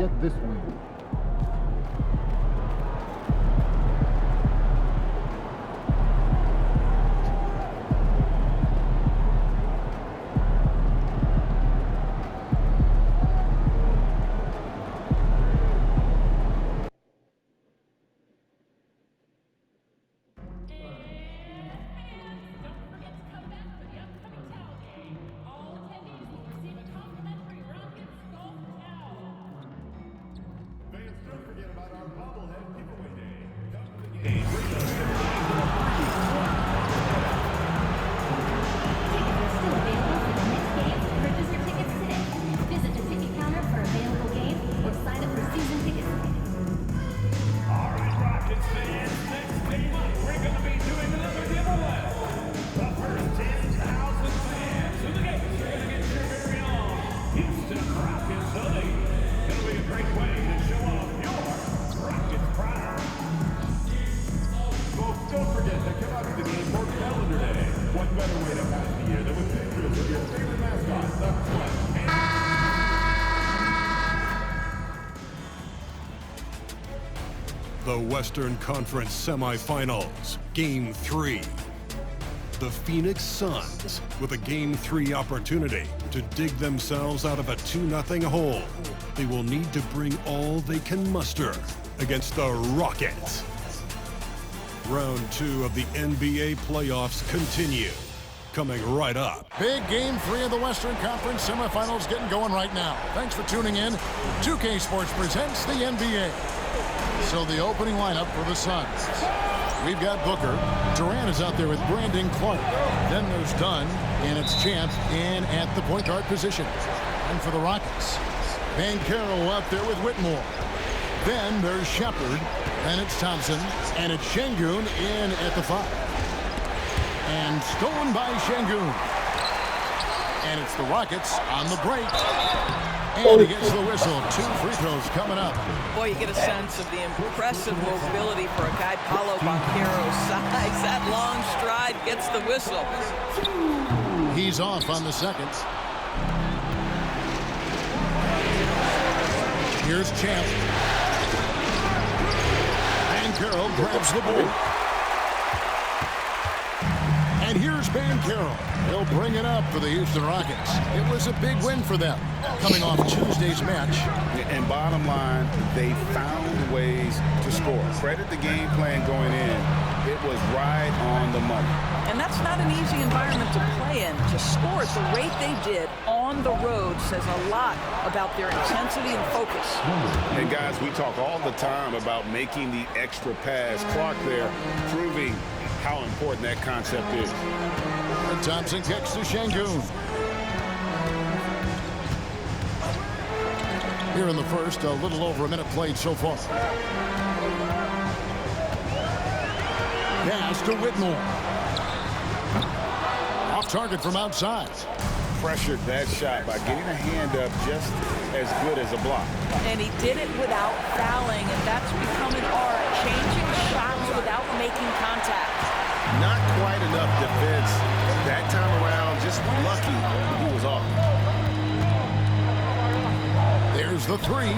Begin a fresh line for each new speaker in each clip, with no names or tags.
get this win.
The Western Conference semifinals, Game 3. The Phoenix Suns with a Game 3 opportunity to dig themselves out of a 2-0 hole. They will need to bring all they can muster against the Rockets. Round 2 of the NBA playoffs continue. Coming right up.
Big Game 3 of the Western Conference semifinals getting going right now. Thanks for tuning in. 2K Sports presents the NBA. So the opening lineup for the Suns. We've got Booker. Durant is out there with Brandon Clark. Then there's Dunn, and it's Champ in at the point guard position. And for the Rockets, Banchero out there with Whitmore. Then there's Shepard, and it's Thompson, and it's Şengün in at the 5. And stolen by Şengün. And it's the Rockets on the break. And he gets the whistle. 2 free throws coming up.
Boy, you get a sense of the impressive mobility for a guy Paolo Banchero's size. That long stride gets the whistle.
He's off on the second. Here's Champ. Banchero grabs the ball. And here's Banchero. He'll bring it up for the Houston Rockets. It was a big win for them, coming off Tuesday's match.
And bottom line, they found ways to score. Credit the game plan going in. It was right on the money.
And that's not an easy environment to play in. To score at the rate they did on the road says a lot about their intensity and focus.
And guys, we talk all the time about making the extra pass. Clark there proving how important that concept is.
And Thompson kicks to Şengün. Here in the first, a little over a minute played so far. Pass to Whitmore. Off target from outside.
Pressured that shot by getting a hand up just as good as a block.
And he did it without fouling, and that's become an art, changing shots without making contact.
Not quite enough defense that time around, just lucky he was off.
There's the 3.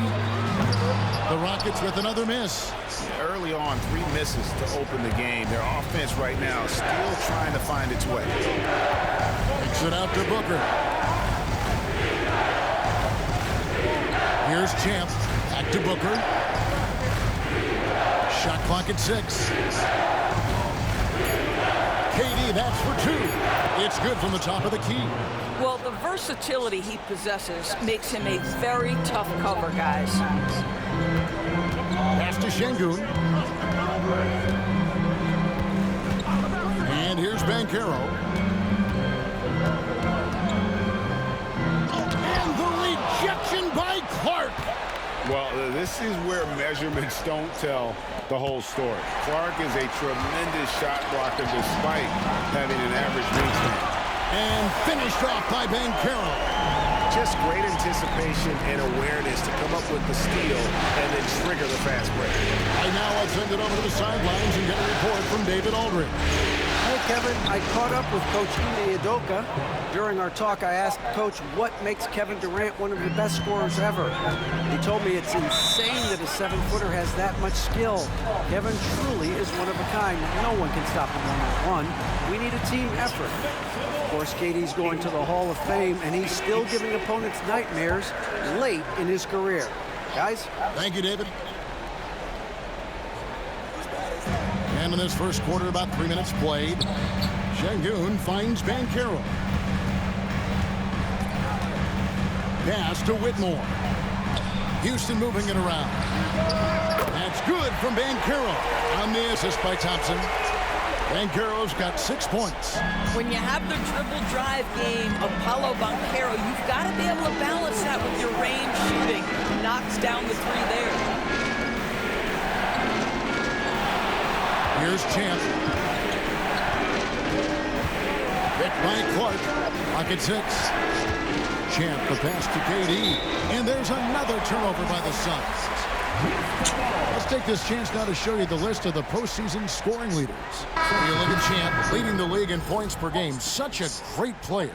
The Rockets with another miss.
Early on, 3 misses to open the game. Their offense right now still trying to find its way.
Takes it out to Booker. Here's Champ. Back to Booker. Shot clock at 6. KD, that's for 2. It's good from the top of the key.
Well, the versatility he possesses makes him a very tough cover, guys.
Pass to Şengün. And here's Banchero. And the rejection by Clark.
Well, this is where measurements don't tell the whole story. Clark is a tremendous shot blocker despite having an average wingspan.
And finished off by Banchero.
Just great anticipation and awareness to come up with the steal and then trigger the fast break.
Right now, I'll send it over to the sidelines and get a report from David Aldridge.
Hey, Kevin, I caught up with Coach Ime Udoka. During our talk, I asked Coach what makes Kevin Durant one of the best scorers ever. He told me it's insane that a 7-footer has that much skill. Kevin truly is one of a kind. No one can stop him one-on-one. We need a team effort. Of course, KD's going to the Hall of Fame, and he's still giving opponents nightmares late in his career. Guys?
Thank you, David. And in this first quarter, about 3 minutes played, Şengün finds Banchero. Pass to Whitmore. Houston moving it around. That's good from Banchero on the assist by Thompson. Banchero's got 6 points.
When you have the dribble drive game of Paolo Banchero, you've got to be able to balance that with your range shooting. Knocks down the three there.
Here's Champ. Picked by Clark. Pocket 6. Champ, the pass to KD. And there's another turnover by the Suns. Let's take this chance now to show you the list of the postseason scoring leaders. You look at Champ, leading the league in points per game. Such a great player.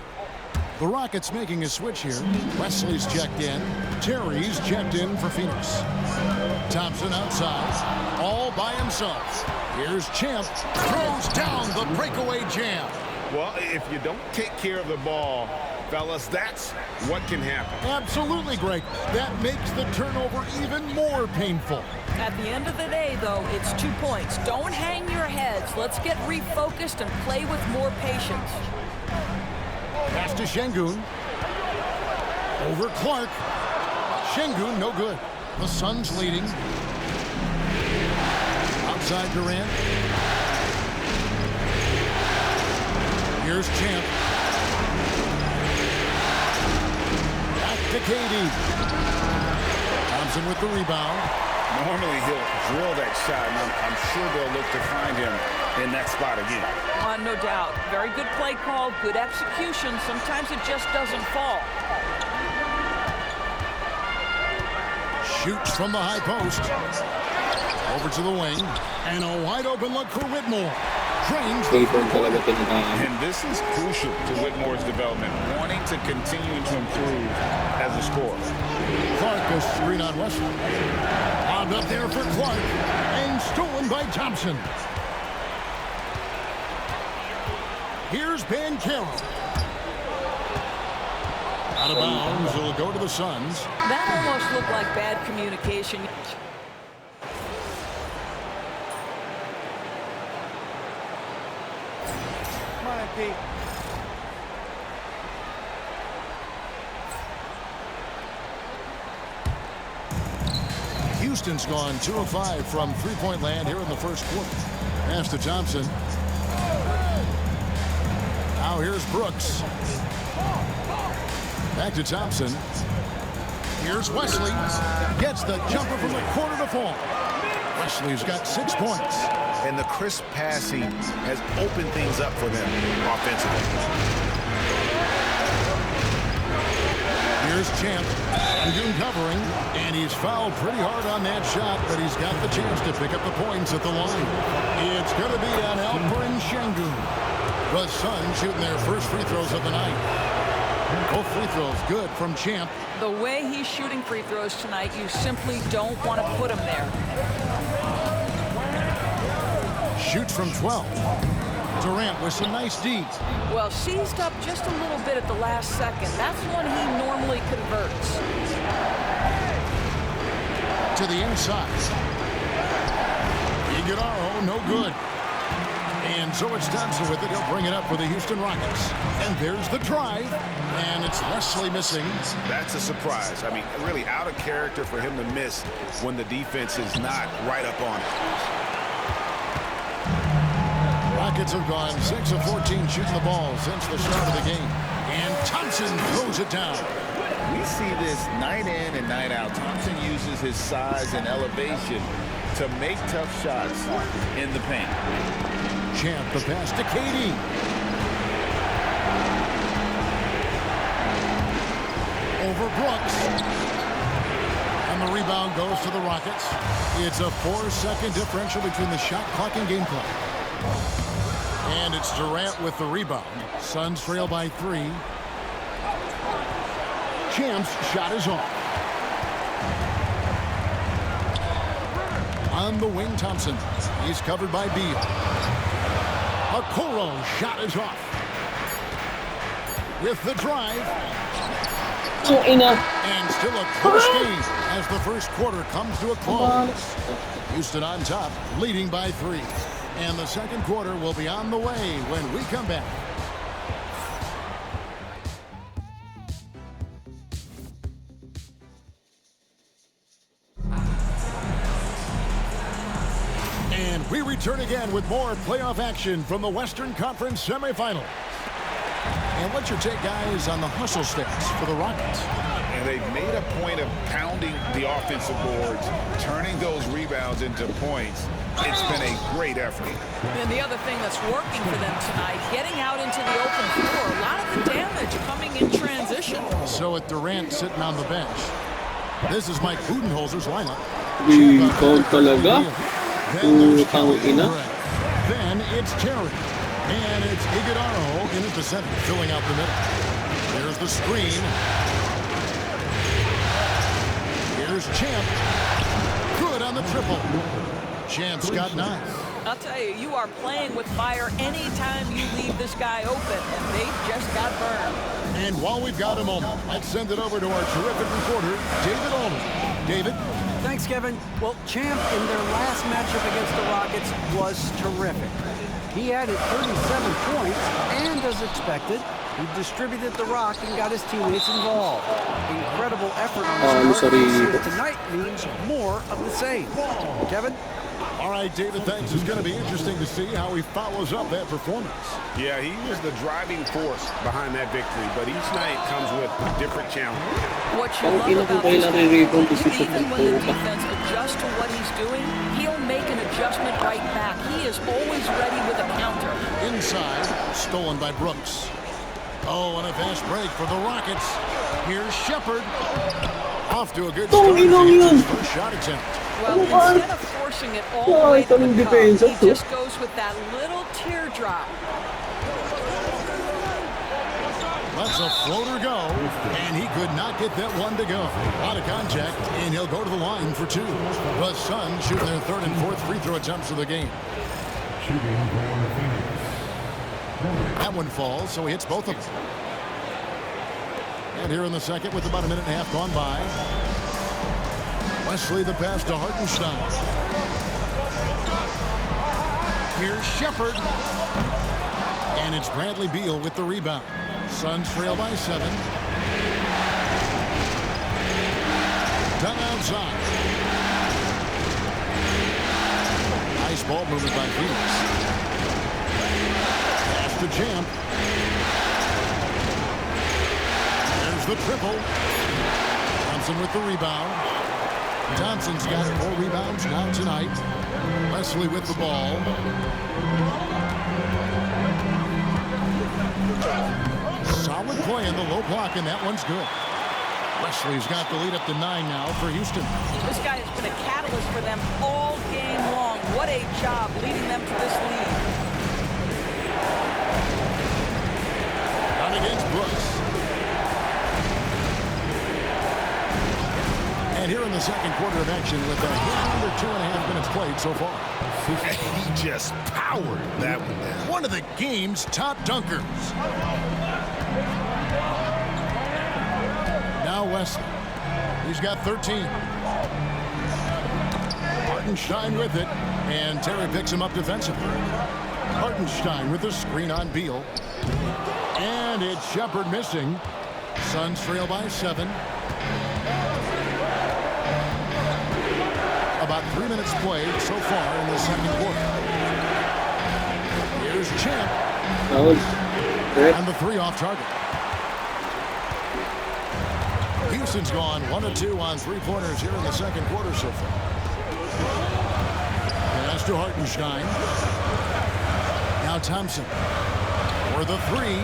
The Rockets making a switch here. Wesley's checked in. Terry's checked in for Phoenix. Thompson outside, all by himself. Here's Champ, throws down the breakaway jam.
Well, if you don't take care of the ball, fellas, that's what can happen.
Absolutely, Greg. That makes the turnover even more painful.
At the end of the day, though, it's 2 points. Don't hang your heads. Let's get refocused and play with more patience.
Pass to Şengün. Over Clark. Şengün, no good. The Suns leading. Outside Durant. Here's Champ. Back to KD. Thompson with the rebound.
Normally he'll drill that shot, and I'm sure they'll look to find him in that spot again.
No doubt. Very good play call, good execution. Sometimes it just doesn't fall.
Shoots from the high post. Over to the wing. And a wide open look for Whitmore. Drains the
And this is crucial to Whitmore's development, wanting to continue to improve as a scorer.
Clark goes screen on Wesley. Bombed up there for Clark. And stolen by Thompson. Here's Banchero. Out of bounds. It'll go to the Suns.
That almost looked like bad communication.
Come on, Pete.
Houston's gone 2 of 5 from three-point land here in the first quarter. Pass to Thompson. Now here's Brooks. Back to Thompson. Here's Wesley. Gets the jumper from the corner to fall. Wesley's got 6 points.
And the crisp passing has opened things up for them offensively.
Here's Champ. Şengün covering. And he's fouled pretty hard on that shot, but he's got the chance to pick up the points at the line. It's going to be on Alperen Şengün. The Suns shooting their first free throws of the night. Both free throws good from Champ.
The way he's shooting free throws tonight, you simply don't want to put him there.
Shoots from 12. Durant with some nice D.
Well, seized up just a little bit at the last second. That's when he normally converts.
To the inside. Iguodala, no good. And so it's Thompson with it. He'll bring it up for the Houston Rockets. And there's the drive. And it's Wesley missing.
That's a surprise. I mean, really out of character for him to miss when the defense is not right up on it.
Rockets have gone 6 of 14 shooting the ball since the start of the game. And Thompson throws it down.
We see this night in and night out. Thompson uses his size and elevation to make tough shots in the paint.
Champ, the pass to KD. Over Brooks. And the rebound goes to the Rockets. It's a 4-second differential between the shot clock and game clock. And it's Durant with the rebound. Suns trail by 3. Champ's shot is off. On the wing, Thompson. He's covered by Beal. Okoro's shot is off. With the drive. And still a close game as the first quarter comes to a close. Houston on top, leading by 3. And the second quarter will be on the way when we come back. And we return again with more playoff action from the Western Conference semifinals. And what's your take, guys, on the hustle stats for the Rockets?
And they've made a point of pounding the offensive boards, turning those rebounds into points. It's been a great effort.
And the other thing that's working for them tonight, getting out into the open floor, a lot of the damage coming in transition.
So with Durant sitting on the bench, this is Mike Budenholzer's lineup.
Ikaw talaga. Putang ina.
Then it's Terry. And it's Iguodala in at the center, filling out the middle. Here's the screen. Here's Champ. Good on the triple. Champ's got 9.
I'll tell you, you are playing with fire anytime you leave this guy open, and they just got burned.
And while we've got a moment, let's send it over to our terrific reporter, David Allman. David?
Thanks, Kevin. Well, Champ in their last matchup against the Rockets was terrific. He added 37 points, and as expected, he distributed the rock and got his teammates involved. Incredible effort on his part. Tonight means more of the same. Kevin?
All right, David, thanks. It's going to be interesting to see how he follows up that performance.
Yeah, he was the driving force behind that victory, but each night comes with different challenges.
What you love about this guy, even when the defense adjusts to what he's doing, he'll make an adjustment right back. He is always ready with a counter.
Inside, stolen by Brooks. Oh, and a fast break for the Rockets. Here's Shepard. Off to a good start. His first shot attempt.
Well, instead of forcing it all the way to the cup, he just goes with that little teardrop.
Lets a floater go, and he could not get that one to go. A lot of contact, and he'll go to the line for 2. The Suns shooting their 3rd and 4th free throw attempts of the game. That one falls, so he hits both of them. And here in the second, with about a minute and a half gone by, Wesley the pass to Hartenstein. Here's Shepard. And it's Bradley Beal with the rebound. Suns trail by 7. Done outside. Nice ball movement by Phoenix. Pass to Champ. There's the triple. Thompson with the rebound. Thompson's got 4 rebounds now tonight. Wesley with the ball. Solid play in the low block, and that one's good. Wesley's got the lead up to 9 now for Houston.
This guy has been a catalyst for them all game long. What a job leading them to this lead.
Down against Brooks. And here in the second quarter of action with under 2.5 minutes played so far.
He just powered that one down.
One of the game's top dunkers. Now Wesley. He's got 13. Hartenstein with it. And Terry picks him up defensively. Hartenstein with the screen on Beal. And it's Shepard missing. Suns trail by 7. About 3 minutes played so far in the second quarter. Here's Champ. And the 3 off target. Houston's gone 1 of 2 on 3-pointers here in the second quarter so far. Pass to Hartenstein. Now Thompson for the 3.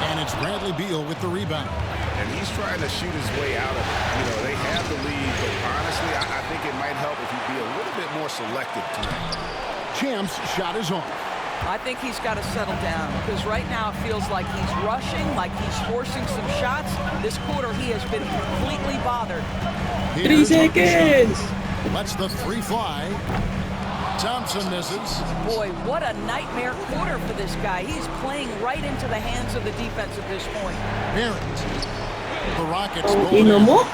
And it's Bradley Beal with the rebound.
And he's trying to shoot his way out of it. You know, they have the lead, but honestly, I think it might help if he'd be a little bit more selective tonight.
Champ's shot is on.
I think he's got to settle down because right now it feels like he's rushing, like he's forcing some shots. This quarter, he has been completely bothered.
3 seconds!
Lets the 3 fly. Thompson misses.
Boy, what a nightmare quarter for this guy. He's playing right into the hands of the defense at this point.
Barrett. The Rockets
Ang
go
ina
in.
mo?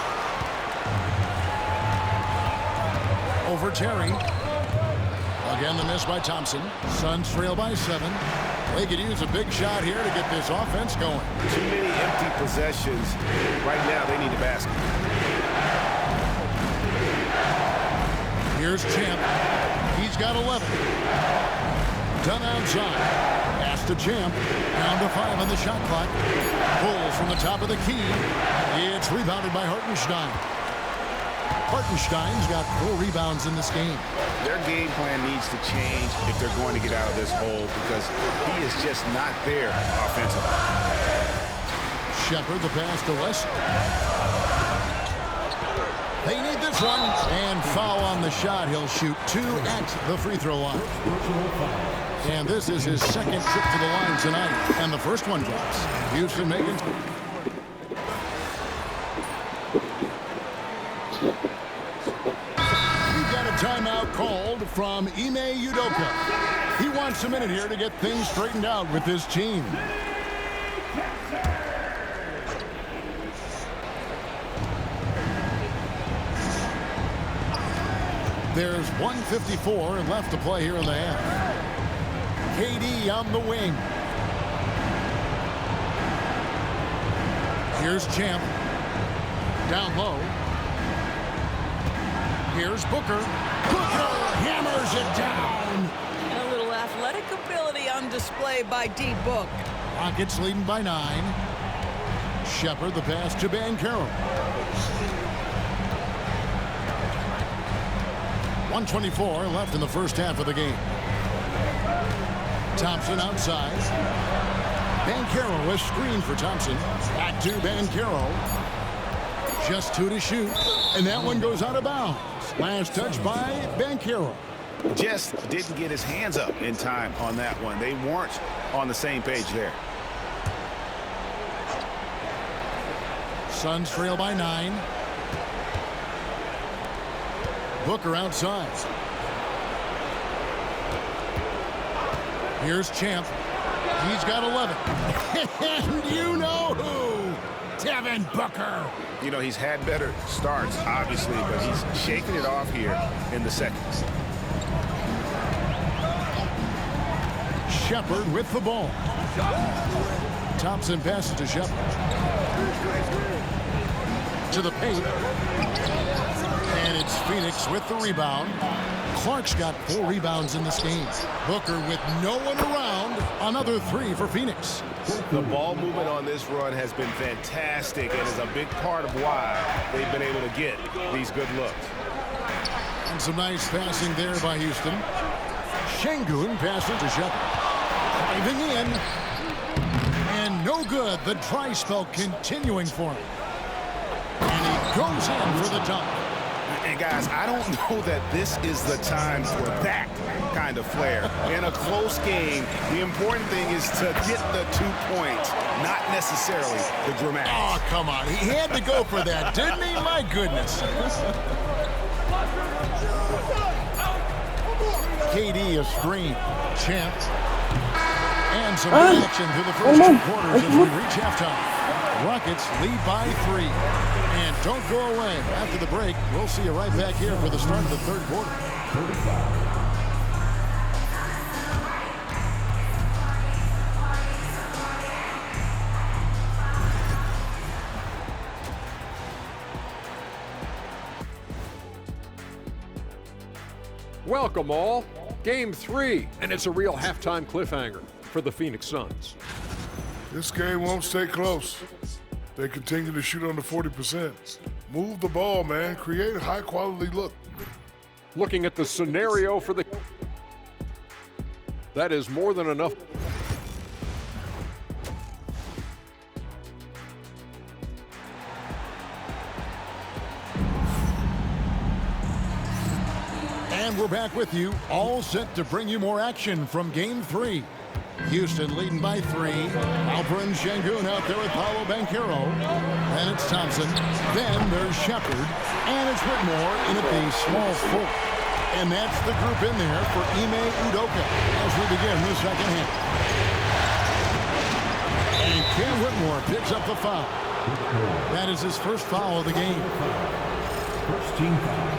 Over Terry. Again, the miss by Thompson. Suns trail by 7. They could use a big shot here to get this offense going.
Too many empty possessions. Right now, they need a basket.
Here's Champ. He's got 11. Done outside. Pass to Champ. Down to 5 on the shot clock. Pulls from the top of the key. It's rebounded by Hartenstein. Hartenstein's got 4 rebounds in this game.
Their game plan needs to change if they're going to get out of this hole because he is just not there offensively.
Shepard, the pass to West. They need this one. And foul on the shot. He'll shoot 2 at the free throw line. And this is his second trip to the line tonight. And the first one drops. Houston making... We've got a timeout called from Ime Udoka. He wants a minute here to get things straightened out with his team. There's 1:54 left to play here in the half. KD on the wing. Here's Champ. Down low. Here's Booker. Booker hammers it down.
And a little athletic ability on display by D-Book.
Rockets leading by 9. Shepard, the pass to Banchero. 1:24 left in the first half of the game. Thompson outside. Banchero, a screen for Thompson. Back to Banchero. Just 2 to shoot. And that one goes out of bounds. Last touch by Banchero.
Just didn't get his hands up in time on that one. They weren't on the same page there.
Suns trail by 9. Booker outside. Here's Champ. He's got 11. And you know who? Devin Booker.
You know, he's had better starts, obviously, but he's shaking it off here in the seconds.
Shepard with the ball. Thompson passes to Shepard. To the paint. And it's Phoenix with the rebound. Clark's got 4 rebounds in this game. Booker with no one around. Another 3 for Phoenix.
The ball movement on this run has been fantastic and is a big part of why they've been able to get these good looks.
And some nice passing there by Houston. Şengün passes to Shepard. Driving in. And no good. The dry spell continuing for him. And he goes in for the dunk.
And guys, I don't know that this is the time for that kind of flair. In a close game, the important thing is to get the 2 points, not necessarily the dramatics.
Oh, come on. He had to go for that, didn't he? My goodness. KD a screen. Champ. And some action through the first 2 quarters as we reach halftime. Rockets lead by 3. And don't go away. After the break, we'll see you right back here for the start of the third quarter.
Welcome all. Game 3, and it's a real halftime cliffhanger for the Phoenix Suns.
This game won't stay close. They continue to shoot under 40%. Move the ball, man. Create a high-quality look.
Looking at the scenario for the... That is more than enough.
And we're back with you, all set to bring you more action from Game 3. Houston leading by 3. Alperen Sengun out there with Paolo Banchero. Then it's Thompson. Then there's Shepard. And it's Whitmore in at the small forward. And that's the group in there for Ime Udoka as we begin the second half. And Cam Whitmore picks up the foul. That is his first foul of the game.
First team foul.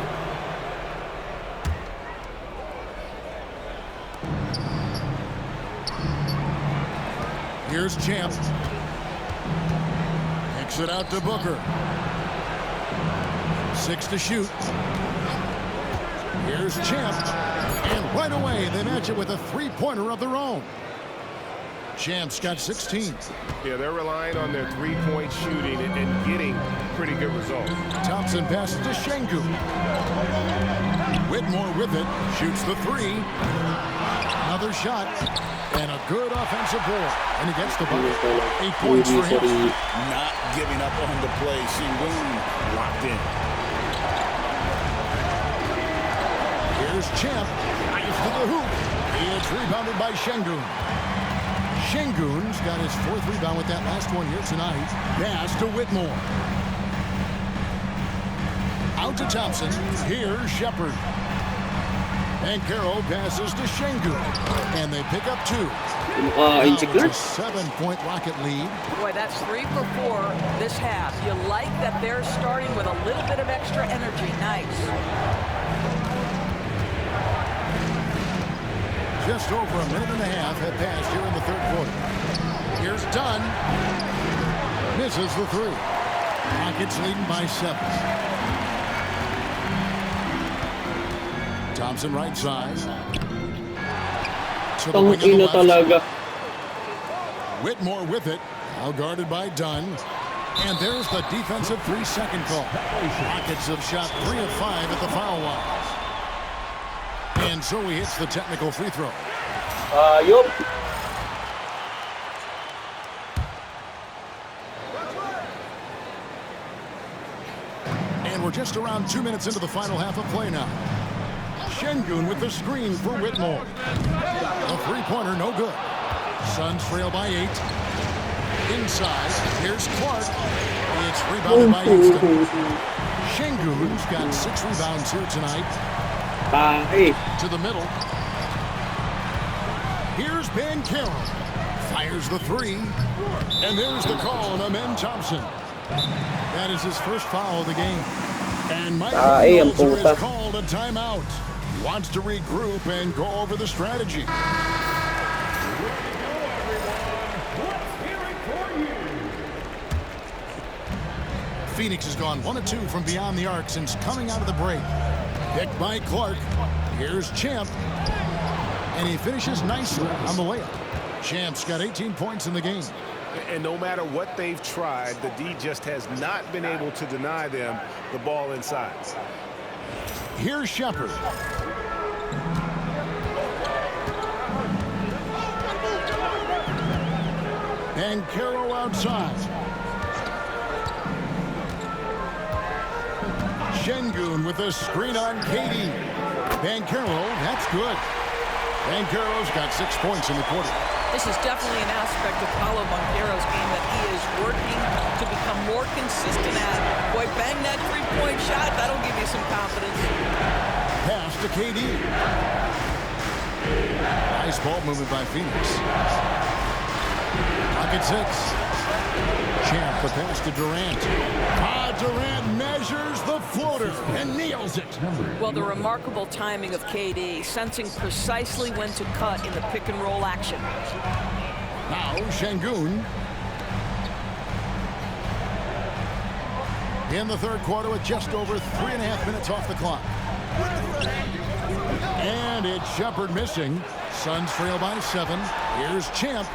Here's Champ. Kicks it out to Booker. 6 to shoot. Here's Champ. And right away, they match it with a three-pointer of their own. Champ's got 16.
Yeah, they're relying on their three-point shooting and getting pretty good results.
Thompson passes to Sengun. Whitmore with it. Shoots the three. Another shot. And a good offensive board. And he gets the bucket. 8 points for him.
Not giving up on the play. Sengun locked in.
Here's Champ. Eyes to the hoop. It's rebounded by Sengun. Sengun's got his 4th rebound with that last one here tonight. Pass to Whitmore. Out to Thompson. Here's Shepard. And Carroll passes to Sengun. And they pick up 2.
It's a
7-point Rocket lead.
Boy, that's 3 for 4 this half. You like that they're starting with a little bit of extra energy. Nice.
Just over a minute and a half have passed here in the third quarter. Here's Dunn. Misses the 3. Rockets leading by 7. Thompson right side. To the wing of the left. Whitmore with it. Now guarded by Dunn. And there's the defensive 3-second call. Rockets have shot 3 of 5 at the foul line. And so he hits the technical free throw.
Yup.
And we're just around 2 minutes into the final half of play now. Sengun with the screen for Whitmore. A three-pointer, no good. Suns trail by 8. Inside, here's Clark. It's rebounded by Houston. Sengun's got 6 rebounds here tonight. To the middle. Here's Banchero. Fires the 3. And there's the call on Amen Thompson. That is his first foul of the game. And Mike Budenholzer has called a timeout. Wants to regroup and go over the strategy. Phoenix has gone 1 of 2 from beyond the arc since coming out of the break. Picked by Clark. Here's Champ. And he finishes nicely on the layup. Champ's got 18 points in the game.
And no matter what they've tried, the D just has not been able to deny them the ball inside.
Here's Shepard. And Carroll outside. Sengun with a screen on KD. Banchero, that's good. Banchero's got 6 points in the quarter.
This is definitely an aspect of Paolo Banchero's game that he is working to become more consistent at. Boy, bang that three-point shot. That'll give you some confidence.
Pass to KD. Nice ball movement by Phoenix. Pocket 6. Champ, the pass to Durant. Durant measures the floater and nails it.
Well, the remarkable timing of KD, sensing precisely when to cut in the pick-and-roll action.
Now, Sengun. In the third quarter with just over 3.5 minutes off the clock. And it's Shepard missing. Suns trail by 7. Here's Champ.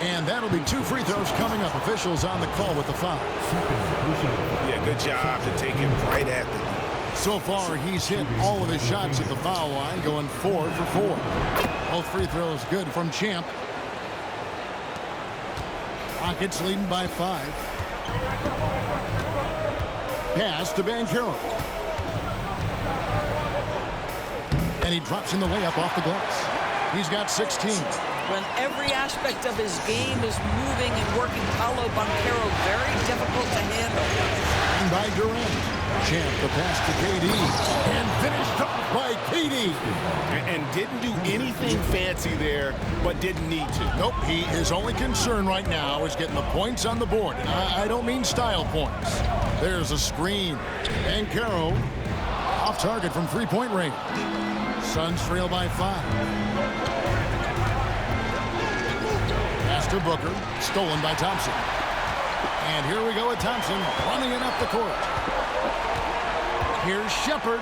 And that'll be 2 free throws coming up. Officials on the call with the foul.
Yeah, good job to take him right at them.
So far, he's hit all of his shots at the foul line, going 4 for 4. Both free throws good from Champ. Rockets leading by 5. Pass to Banchero. And he drops in the layup off the glass. He's got 16.
When every aspect of his game is moving and working, Paolo Banchero very difficult to handle.
And by Durant. Champ the pass to KD. And finished off by KD.
And didn't do anything fancy there, but didn't need to.
Nope, his only concern right now is getting the points on the board. And I don't mean style points. There's a screen. Banchero off target from three-point range. Suns trail by 5. Pass to Booker. Stolen by Thompson. And here we go with Thompson running it up the court. Here's Shepard.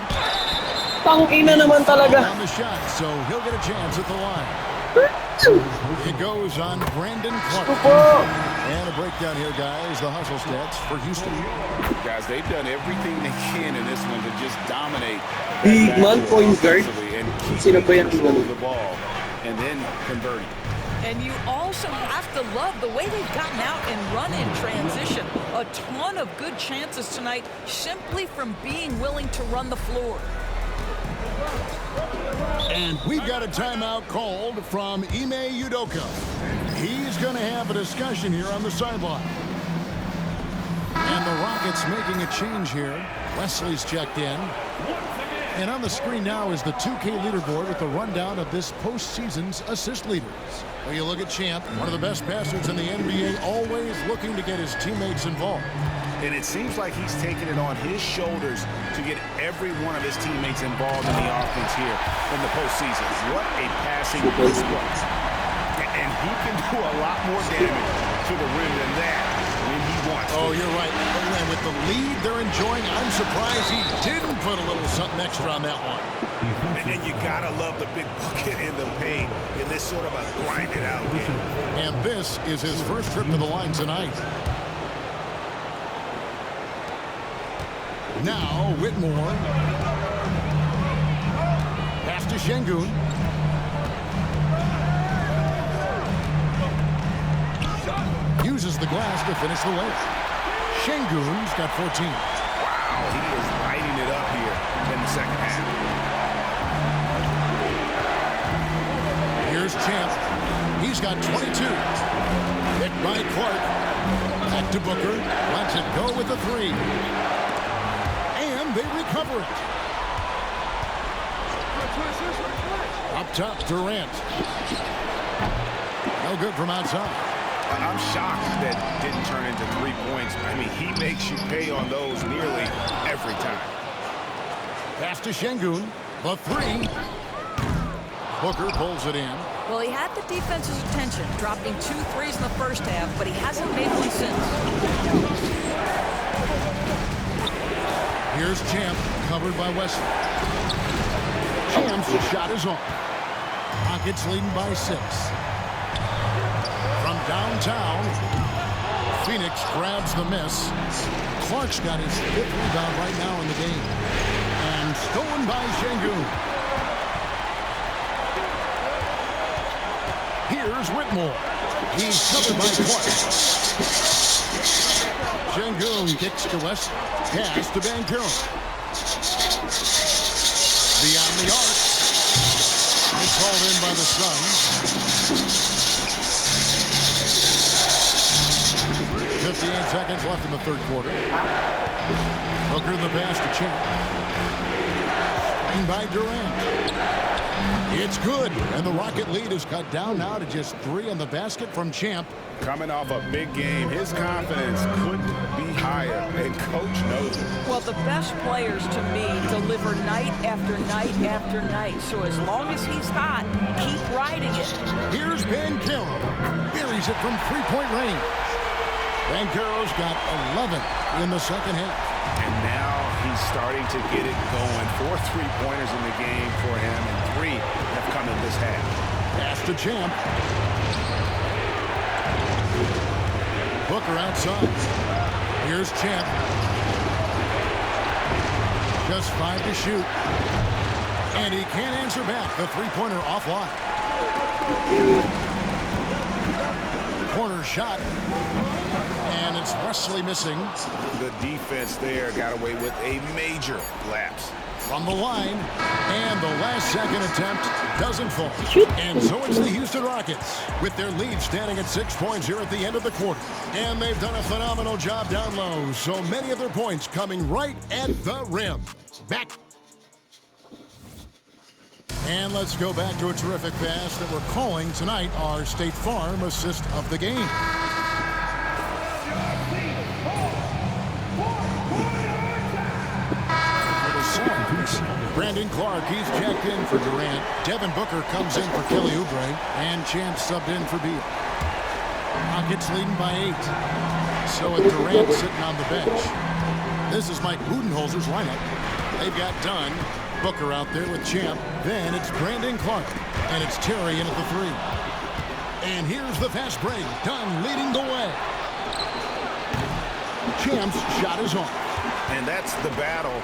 Tangina naman talaga.
On the shot, so he'll get a chance at the line. It goes on Brandon Clark. And a breakdown here, guys. The hustle stats for Houston.
Guys, they've done everything they can in this one to just dominate.
Big man point guard.
And
Sino ba yan?
control of the ball and then converting.
And you also have to love the way they've gotten out and run in transition. A ton of good chances tonight simply from being willing to run the floor.
And we've got a timeout called from Ime Udoka. He's going to have a discussion here on the sideline. And the Rockets making a change here. Wesley's checked in. And on the screen now is the 2K leaderboard with the rundown of this postseason's assist leaders. Well, you look at Champ, one of the best passers in the NBA, always looking to get his teammates involved.
And it seems like he's taking it on his shoulders to get every one of his teammates involved in the offense here in the postseason. What a passing display. And he can do a lot more damage to the rim than that when he wants.
Oh, you're right. And with the lead they're enjoying, I'm surprised he didn't put a little something extra on that one.
And then you gotta love the big bucket in the paint in this sort of a grinded out game.
And this is his first trip to the line tonight. Now, Whitmore. Pass to Şengün. Uses the glass to finish the layup. Şengün's got 14.
Wow, he is lighting it up here in the second half.
Here's Champ. He's got 22. Picked by Clark. Back to Booker. Lets it go with the 3. And they recover it. Up top, Durant. No good from outside.
I'm shocked that didn't turn into 3 points. I mean, he makes you pay on those nearly every time.
Pass to Şengün. The 3. Booker pulls it in.
Well, he had the defense's attention, dropping 2 threes in the first half, but he hasn't made one since.
Here's Champ, covered by Wesley. Champ's shot is on. Rockets leading by 6. From downtown, Phoenix grabs the miss. Clark's got his 5th rebound right now in the game. And stolen by Şengün. Here's Whitmore. He's covered by Clark. Şengün kicks to West. Pass to Banchero. Beyond the arc. It's hauled in by the Suns. 58 seconds left in the third quarter. Booker the pass to Champ. And by Durant. It's good, and the Rocket lead is cut down now to just 3 on the basket from Champ.
Coming off a big game, his confidence couldn't be higher, and Coach knows it.
Well, the best players, to me, deliver night after night after night. So as long as he's hot, keep riding it.
Here's Banchero. Buries it from three-point range. Banchero's got 11 in the second half.
And now he's starting to get it going. 4 3-pointers in the game for him, and 3 have come in this half.
Pass to Champ. Booker outside. Here's Champ. Just 5 to shoot. And he can't answer back. The three-pointer offline. Corner shot. And it's Wesley missing.
The defense there got away with a major lapse.
From the line, and the last second attempt doesn't fall. And so it's the Houston Rockets with their lead standing at 6 points here at the end of the quarter. And they've done a phenomenal job down low, so many of their points coming right at the rim. Back. And let's go back to a terrific pass that we're calling tonight our State Farm assist of the game. Brandon Clark, he's checked in for Durant. Devin Booker comes in for Kelly Oubre. And Champ subbed in for Beal. Rockets leading by 8. So with Durant sitting on the bench. This is Mike Budenholzer's lineup. They've got Dunn, Booker out there with Champ. Then it's Brandon Clark. And it's Terry in at the 3. And here's the fast break. Dunn leading the way. Champ's shot is off.
And that's the battle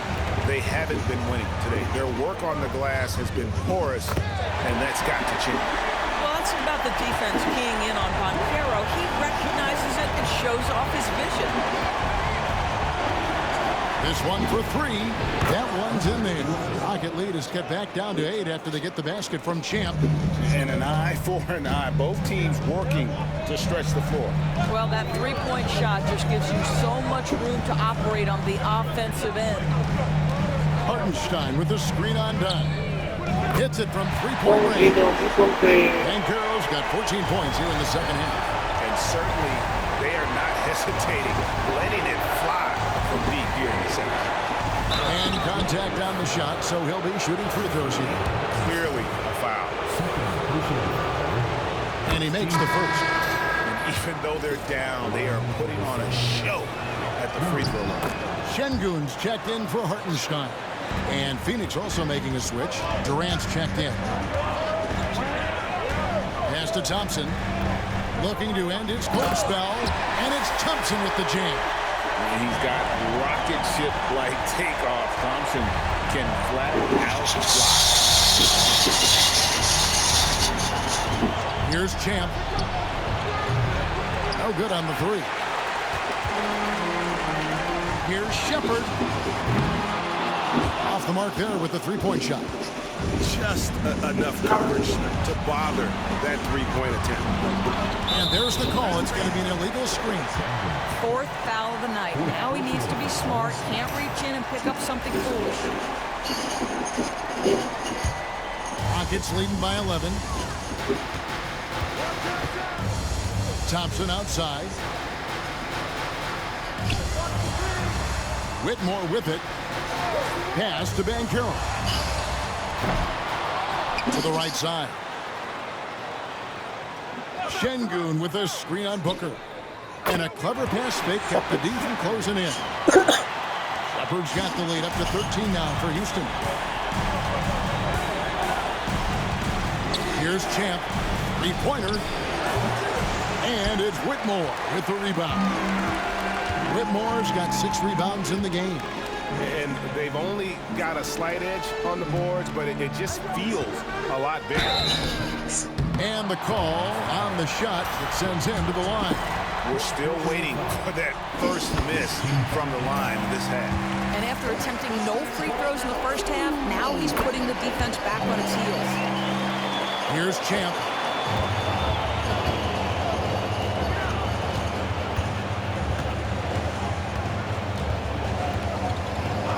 they haven't been winning today. Their work on the glass has been porous, and that's got to change.
Well, that's about the defense keying in on Banchero. He recognizes it and shows off his vision.
This one for 3. That one's in there. Rocket lead is cut back down to 8 after they get the basket from Champ.
And an eye for an eye. Both teams working to stretch the floor.
Well, that three-point shot just gives you so much room to operate on the offensive end.
Hartenstein with the screen on Dunn. Hits it from 3-point range. Banchero's got 14 points here in the second half.
And certainly they are not hesitating, letting it fly from deep here in the second.
And contact on the shot, so he'll be shooting free throws here.
Clearly a foul.
And he makes the first.
And even though they're down, they are putting on a show at the free throw line.
Şengün's checked in for Hartenstein. And Phoenix also making a switch. Durant's checked in. Pass to Thompson. Looking to end his cold spell. And it's Thompson with the jam.
And he's got rocket ship-like takeoff. Thompson can flat out fly.
Here's Champ. No good on the 3. Here's Shepard. Off the mark there with the 3-point shot.
Just enough coverage to bother that 3-point attempt.
And there's the call. It's going to be an illegal screen.
4th foul of the night. Now he needs to be smart. Can't reach in and pick up something foolish.
Rockets leading by 11. Thompson outside. Whitmore with it. Pass to Banchero. To the right side. Şengün with a screen on Booker. And a clever pass fake kept the D from closing in. Shepard's got the lead up to 13 now for Houston. Here's Champ. 3-pointer. And it's Whitmore with the rebound. Whitmore's got 6 rebounds in the game.
And they've only got a slight edge on the boards, but it just feels a lot bigger.
And the call on the shot that sends him to the line.
We're still waiting for that first miss from the line in this half.
And after attempting no free throws in the first half, now he's putting the defense back on its heels.
Here's Champ.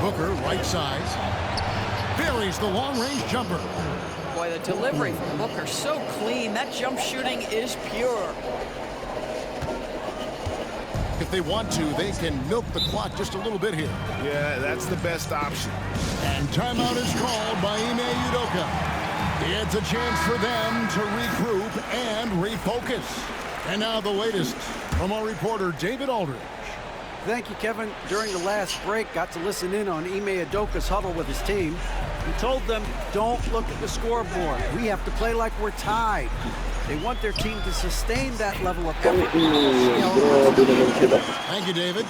Booker, right side. Buries the long-range jumper.
Boy, the delivery from Booker so clean. That jump shooting is pure.
If they want to, they can milk the clock just a little bit here.
Yeah, that's the best option.
And timeout is called by Ime Udoka. It's a chance for them to regroup and refocus. And now the latest from our reporter, David Aldridge.
Thank you, Kevin. During the last break, got to listen in on Ime Udoka's huddle with his team. He told them, don't look at the scoreboard. We have to play like we're tied. They want their team to sustain that level of effort.
Thank you, David.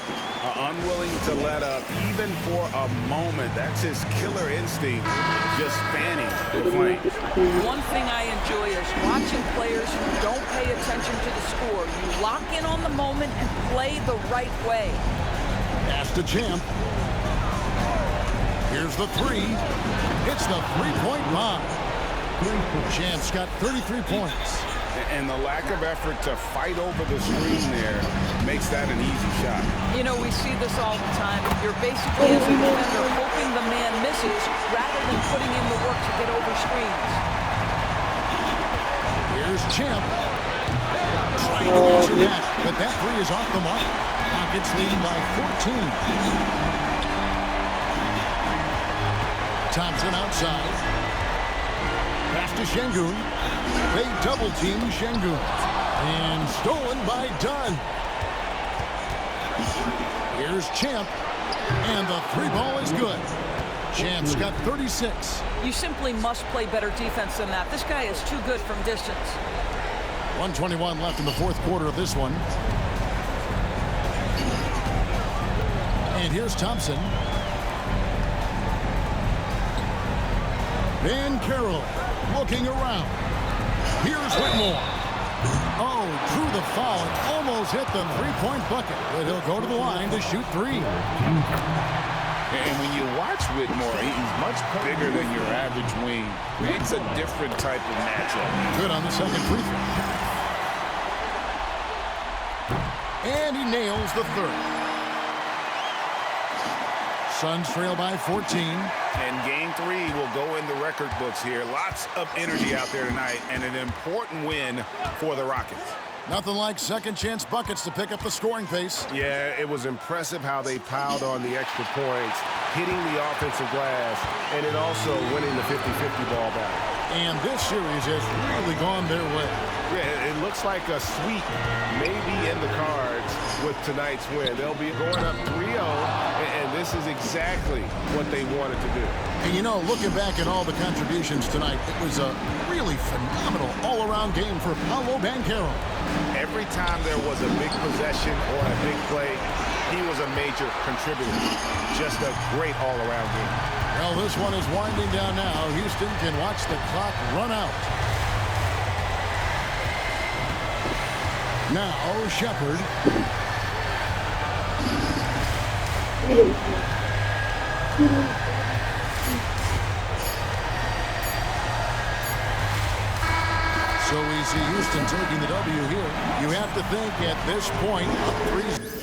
Unwilling to let up even for a moment. That's his killer instinct, just fanning the flame.
One thing I enjoy is watching players who don't pay attention to the score. You lock in on the moment and play the right way.
Pass to Champ. Here's the three. It's the three-point bomb. Champ's got 33 points.
And the lack of effort to fight over the screen there makes that an easy shot.
You know, we see this all the time. You're basically, as a defender, hoping the man misses rather than putting in the work to get over screens.
Here's Champ. Trying to answer that, but that three is off the mark. Rockets leading by 14. Thompson outside. Pass to Şengün. They double-team Şengün. And stolen by Dunn. Here's Champ. And the three ball is good. Champ's got 36.
You simply must play better defense than that. This guy is too good from distance.
1:21 left in the fourth quarter of this one. And here's Thompson. Van Carroll looking around. Here's Whitmore. Oh, drew the foul and almost hit the three-point bucket. But he'll go to the line to shoot three.
And when you watch Whitmore, he's much bigger than your average wing. It's a different type of matchup.
Good on the second free throw. And he nails the third. Suns trail by 14.
And game three will go in the record books here. Lots of energy out there tonight and an important win for the Rockets.
Nothing like second chance buckets to pick up the scoring pace.
Yeah, it was impressive how they piled on the extra points, hitting the offensive glass, and then also winning the 50-50 ball back.
And this series has really gone their way.
Yeah, it looks like a sweep maybe in the cards with tonight's win. They'll be going up 3-0, and this is exactly what they wanted to do.
And you know, looking back at all the contributions tonight, it was a really phenomenal all-around game for Paolo Banchero.
Every time there was a big possession or a big play, he was a major contributor. Just a great all-around game.
Well, this one is winding down now. Houston can watch the clock run out. Now, Shepherd. So we see Houston taking the W here. You have to think at this point, up 3.